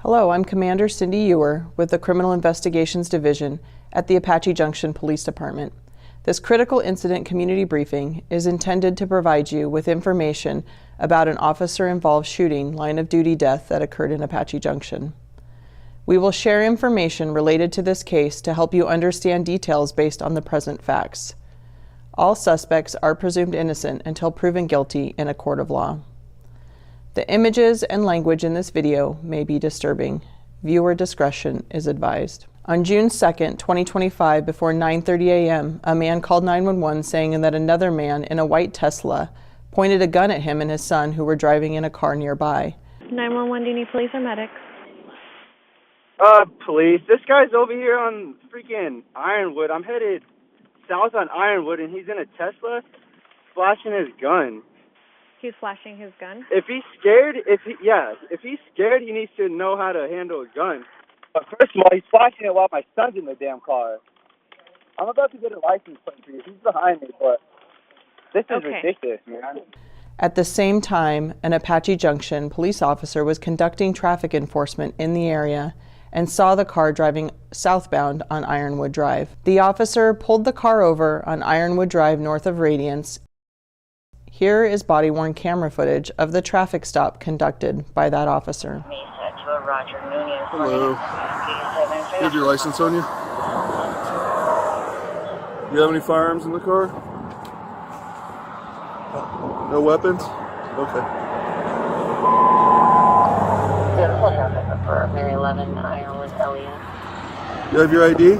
Hello, I'm Commander Cindy Ewer with the Criminal Investigations Division at the Apache Junction Police Department. This critical incident community briefing is intended to provide you with information about an officer-involved shooting line-of-duty death that occurred in Apache Junction. We will share information related to this case to help you understand details based on the present facts. All suspects are presumed innocent until proven guilty in a court of law. The images and language in this video may be disturbing. Viewer discretion is advised. On June 2nd, 2025, before 9:30 a.m., a man called 911 saying that another man in a white Tesla pointed a gun at him and his son who were driving in a car nearby. 911, do you need police or medics? Police. This guy's over here on freaking Ironwood. I'm headed south on Ironwood, and he's in a Tesla flashing his gun. He's flashing his gun? If he's scared, if he's scared, he needs to know how to handle a gun. But first of all, he's flashing it while my son's in the damn car. I'm about to get a license plate for you. He's behind me, but this is ridiculous, man. At the same time, an Apache Junction police officer was conducting traffic enforcement in the area and saw the car driving southbound on Ironwood Drive. The officer pulled the car over on Ironwood Drive north of Radiance. Here is body-worn camera footage of the traffic stop conducted by that officer. Hello. You have your license on you? Do you have any firearms in the car? No weapons? Okay. For Mary 11, Ironwood, Elliott. You have your ID?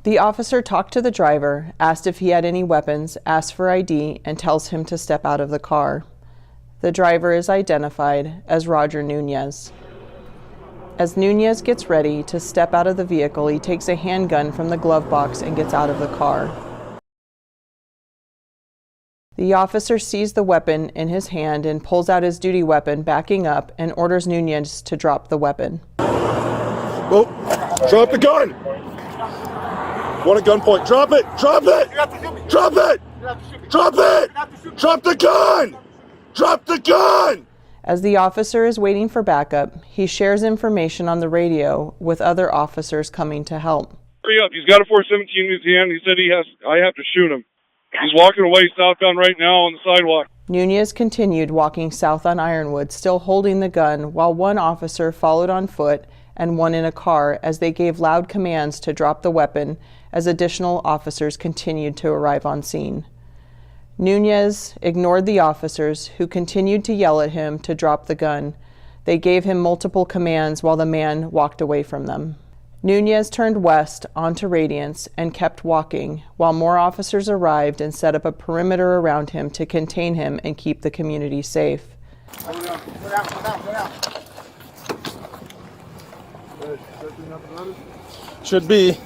The officer talked to the driver, asked if he had any weapons, asked for ID, and tells him to step out of the car. The driver is identified as Roger Nunez. As Nunez gets ready to step out of the vehicle, he takes a handgun from the glove box and gets out of the car. The officer sees the weapon in his hand and pulls out his duty weapon, backing up, and orders Nunez to drop the weapon. Oh, drop the gun! Want a gunpoint? Drop it! Drop it! Drop it! Drop it! Drop the gun! Drop the gun! As the officer is waiting for backup, he shares information on the radio with other officers coming to help. Hurry up, he's got a .417 in his hand. He said I have to shoot him. He's walking away southbound right now on the sidewalk. Nunez continued walking south on Ironwood, still holding the gun, while one officer followed on foot and one in a car as they gave loud commands to drop the weapon as additional officers continued to arrive on scene. Nunez ignored the officers, who continued to yell at him to drop the gun. They gave him multiple commands while the man walked away from them. Nunez turned west onto Radiance and kept walking while more officers arrived and set up a perimeter around him to contain him and keep the community safe. Go down. Should be.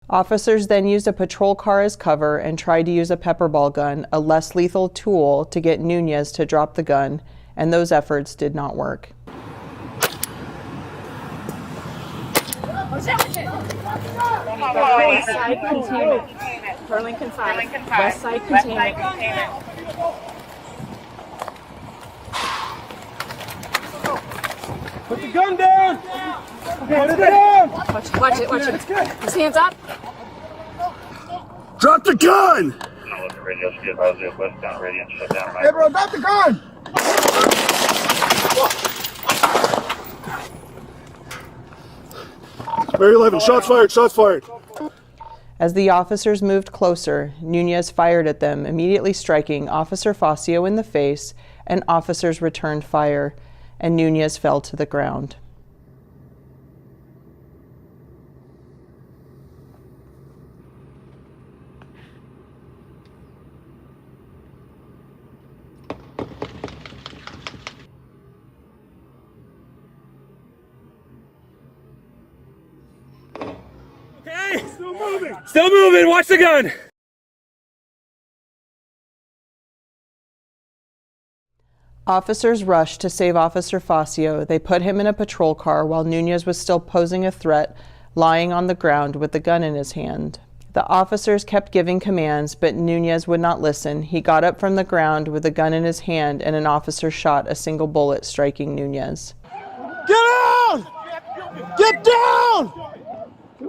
Officers then used a patrol car as cover and tried to use a pepper ball gun, a less lethal tool, to get Nunez to drop the gun, and those efforts did not work. West side containment. Burlington 5. West side containment. Put the gun down! Put it down! Watch it. His hands up. Drop the gun! Hey bro, drop the gun! Mary 11, shots fired. As the officers moved closer, Nunez fired at them, immediately striking Officer Facio in the face, and officers returned fire, and Nunez fell to the ground. Okay, Still moving. Watch the gun. Officers rushed to save Officer Facio. They put him in a patrol car while Nunez was still posing a threat, lying on the ground with the gun in his hand. The officers kept giving commands, but Nunez would not listen. He got up from the ground with the gun in his hand, and an officer shot a single bullet, striking Nunez. Get down! Get down!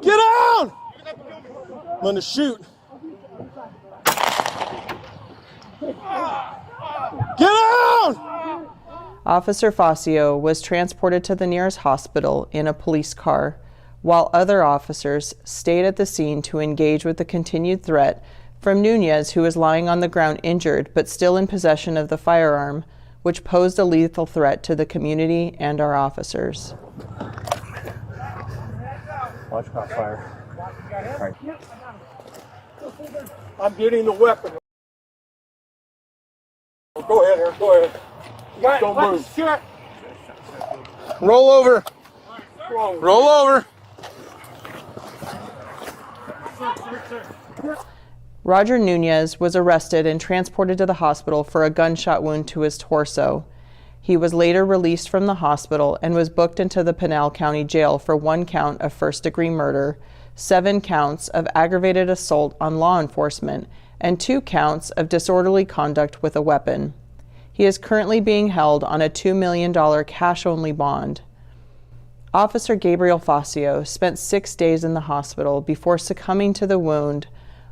Get down! I'm gonna shoot. Get down! Officer Facio was transported to the nearest hospital in a police car, while other officers stayed at the scene to engage with the continued threat from Nunez, who was lying on the ground injured but still in possession of the firearm, which posed a lethal threat to the community and our officers. Watch my fire. I'm getting the weapon. Go ahead, Eric. Go ahead. Don't move. Roll over. Roll over. Roger Nunez was arrested and transported to the hospital for a gunshot wound to his torso. He was later released from the hospital and was booked into the Pinal County Jail for 1 count of first-degree murder, 7 counts of aggravated assault on law enforcement, and 2 counts of disorderly conduct with a weapon. He is currently being held on a $2 million cash-only bond. Officer Gabriel Facio spent 6 days in the hospital before succumbing to the wound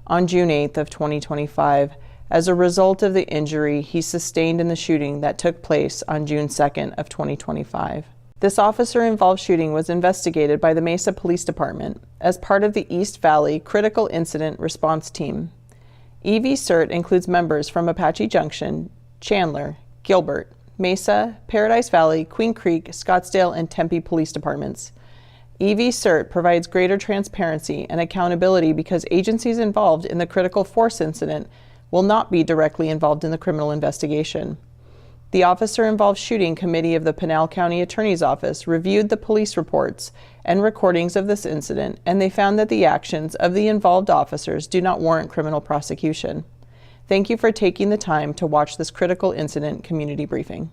on June 8th of 2025 as a result of the injury he sustained in the shooting that took place on June 2nd of 2025. This officer-involved shooting was investigated by the Mesa Police Department as part of the East Valley Critical Incident Response Team. EV CERT includes members from Apache Junction, Chandler, Gilbert, Mesa, Paradise Valley, Queen Creek, Scottsdale, and Tempe Police Departments. EV CERT provides greater transparency and accountability because agencies involved in the critical force incident will not be directly involved in the criminal investigation. The officer-involved shooting committee of the Pinal County Attorney's Office reviewed the police reports and recordings of this incident, and they found that the actions of the involved officers do not warrant criminal prosecution. Thank you for taking the time to watch this critical incident community briefing.